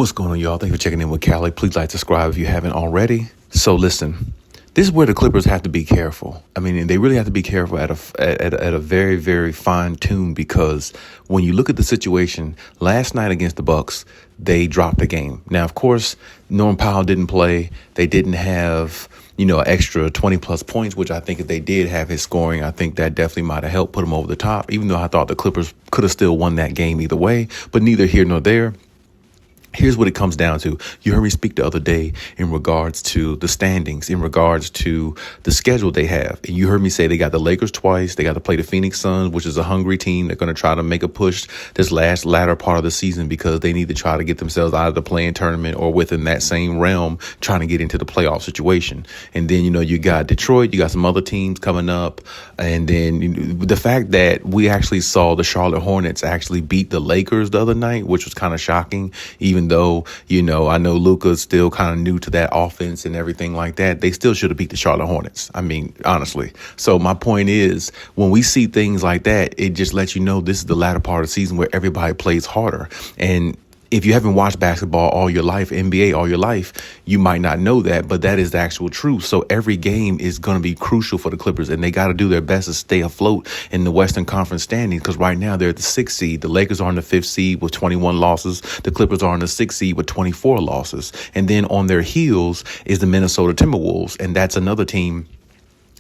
What's going on, y'all? Thank you for checking in with Callie. Please like, subscribe if you haven't already. So listen, this is where the Clippers have to be careful. I mean, they really have to be careful at a very, very fine tune, because when you look at the situation last night against the Bucks, they dropped the game. Now, of course, Norman Powell didn't play. They didn't have, an extra 20 plus points, which I think if they did have his scoring, I think that definitely might have helped put them over the top, even though I thought the Clippers could have still won that game either way, but neither here nor there. Here's what it comes down to. You heard me speak the other day in regards to the standings, in regards to the schedule they have. And you heard me say they got the Lakers twice. They got to play the Phoenix Suns, which is a hungry team. They're going to try to make a push this latter part of the season, because they need to try to get themselves out of the play-in tournament, or within that same realm, trying to get into the playoff situation. And then, you got Detroit, you got some other teams coming up. And then the fact that we actually saw the Charlotte Hornets actually beat the Lakers the other night, which was kind of shocking, even though, I know Luka's still kind of new to that offense and everything like that. They still should have beat the Charlotte Hornets. I mean, honestly. So my point is, when we see things like that, it just lets you know this is the latter part of the season where everybody plays harder. And if you haven't watched basketball all your life, NBA all your life, you might not know that, but that is the actual truth. So every game is going to be crucial for the Clippers, and they got to do their best to stay afloat in the Western Conference standings, because right now they're at the 6th seed. The Lakers are in the 5th seed with 21 losses. The Clippers are in the 6th seed with 24 losses. And then on their heels is the Minnesota Timberwolves, and that's another team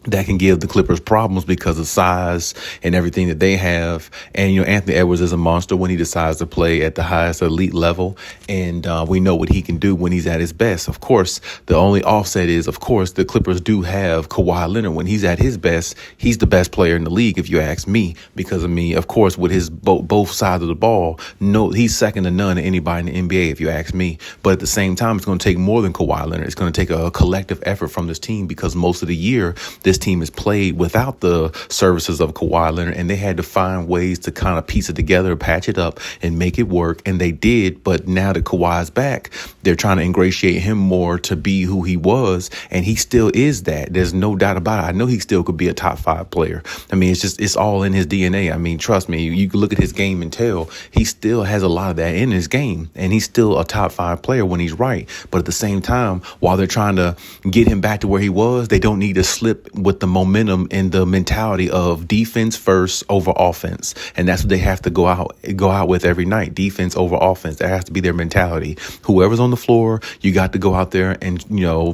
that can give the Clippers problems because of size and everything that they have. And, Anthony Edwards is a monster when he decides to play at the highest elite level. And we know what he can do when he's at his best. Of course, the only offset is, of course, the Clippers do have Kawhi Leonard. When he's at his best, he's the best player in the league, if you ask me. Because, of course, with his both sides of the ball, no, he's second to none to anybody in the NBA, if you ask me. But at the same time, it's going to take more than Kawhi Leonard. It's going to take a collective effort from this team, because most of the year, this team has played without the services of Kawhi Leonard, and they had to find ways to kind of piece it together, patch it up, and make it work. And they did. But now that Kawhi's back, they're trying to ingratiate him more to be who he was. And he still is that. There's no doubt about it. I know he still could be a top 5 player. It's all in his DNA. Trust me, you can look at his game and tell he still has a lot of that in his game. And he's still a top 5 player when he's right. But at the same time, while they're trying to get him back to where he was, they don't need to slip with the momentum and the mentality of defense first over offense. And that's what they have to go out with every night. Defense over offense. That has to be their mentality. Whoever's on the floor, you got to go out there and,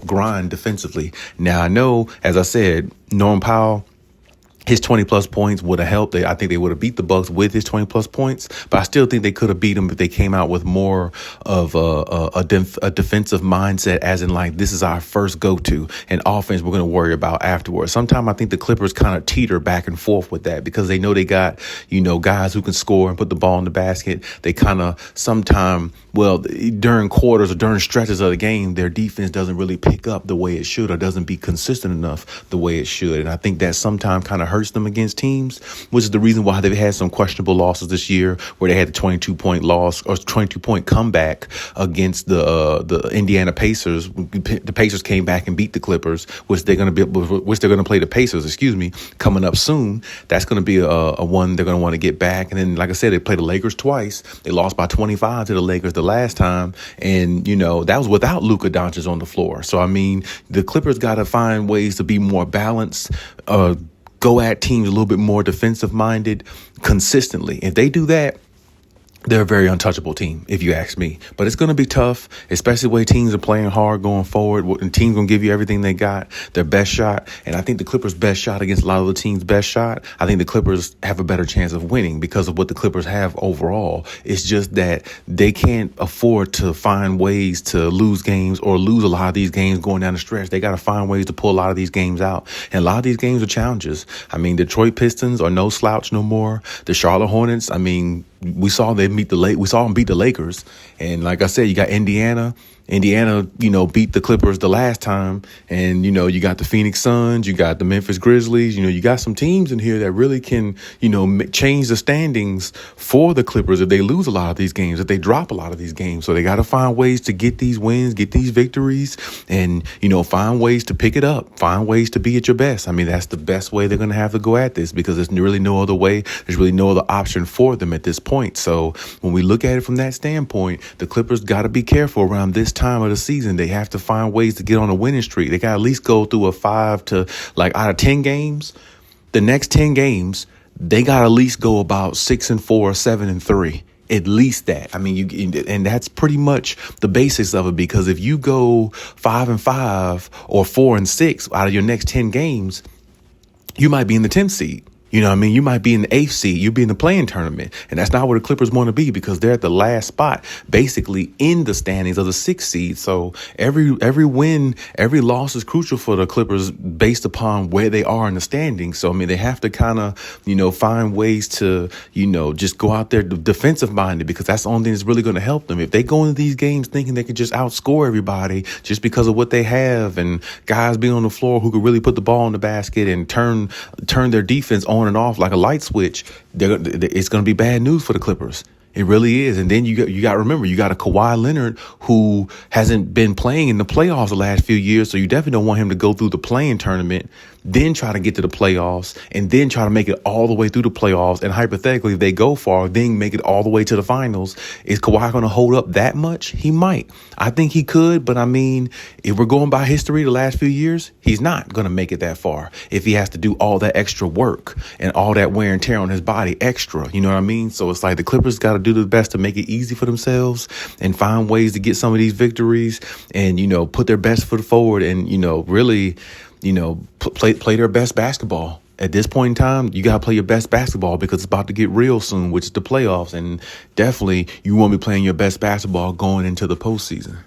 grind defensively. Now, I know, as I said, Norman Powell, his 20 plus points would have helped. I think they would have beat the Bucks with his 20 plus points, but I still think they could have beat them if they came out with more of a defensive mindset, as in like, this is our first go-to, and offense we're going to worry about afterwards. Sometimes I think the Clippers kind of teeter back and forth with that, because they know they got, guys who can score and put the ball in the basket. They kind of during quarters or during stretches of the game, their defense doesn't really pick up the way it should, or doesn't be consistent enough the way it should. And I think that sometimes kind of hurts them against teams, which is the reason why they've had some questionable losses this year, where they had the 22-point loss or 22-point comeback against the Indiana Pacers. The Pacers came back and beat the Clippers, which they're going to play the Pacers, coming up soon. That's going to be a one they're going to want to get back. And then, like I said, they played the Lakers twice. They lost by 25 to the Lakers the last time, and that was without Luka Doncic on the floor. So the Clippers got to find ways to be more balanced, go at teams a little bit more defensive minded consistently. If they do that, they're a very untouchable team, if you ask me. But it's going to be tough, especially the way teams are playing hard going forward. And teams going to give you everything they got, their best shot. And I think the Clippers' best shot against a lot of the teams' best shot, I think the Clippers have a better chance of winning because of what the Clippers have overall. It's just that they can't afford to find ways to lose games or lose a lot of these games going down the stretch. They got to find ways to pull a lot of these games out. And a lot of these games are challenges. Detroit Pistons are no slouch no more. The Charlotte Hornets, we saw them beat the Lakers, and like I said, you got Indiana. Indiana, beat the Clippers the last time. And, you got the Phoenix Suns, you got the Memphis Grizzlies, you got some teams in here that really can, change the standings for the Clippers if they lose a lot of these games, if they drop a lot of these games. So they got to find ways to get these wins, get these victories, and, find ways to pick it up, find ways to be at your best. I mean, that's the best way they're going to have to go at this, because there's really no other way. There's really no other option for them at this point. So when we look at it from that standpoint, the Clippers got to be careful around this time of the season. They have to find ways to get on a winning streak. They got to at least go through a 5 to out of 10 games, the next 10 games, they got to at least go about 6-4, 7-3. At least that. I mean, and that's pretty much the basics of it, because if you go 5-5 or 4-6 out of your next 10 games, you might be in the 10th seed. You know what I mean? You might be in the 8th seed. You'd be in the play-in tournament. And that's not where the Clippers want to be, because they're at the last spot, basically in the standings of the 6th seed. So every win, every loss is crucial for the Clippers based upon where they are in the standings. So, I mean, they have to kind of, find ways to, just go out there defensive minded, because that's the only thing that's really going to help them. If they go into these games thinking they can just outscore everybody just because of what they have, and guys being on the floor who could really put the ball in the basket and turn their defense on and off like a light switch, it's going to be bad news for the Clippers. It really is. And then you got to remember, you got a Kawhi Leonard who hasn't been playing in the playoffs the last few years. So you definitely don't want him to go through the play-in tournament, then try to get to the playoffs, and then try to make it all the way through the playoffs. And hypothetically, if they go far, then make it all the way to the finals. Is Kawhi going to hold up that much? He might. I think he could. But I mean, if we're going by history the last few years, he's not going to make it that far if he has to do all that extra work and all that wear and tear on his body extra. You know what I mean? So it's like the Clippers got to do the best to make it easy for themselves and find ways to get some of these victories and, put their best foot forward and, really, play their best basketball. At this point in time, you got to play your best basketball, because it's about to get real soon, which is the playoffs. And definitely you want to be playing your best basketball going into the postseason.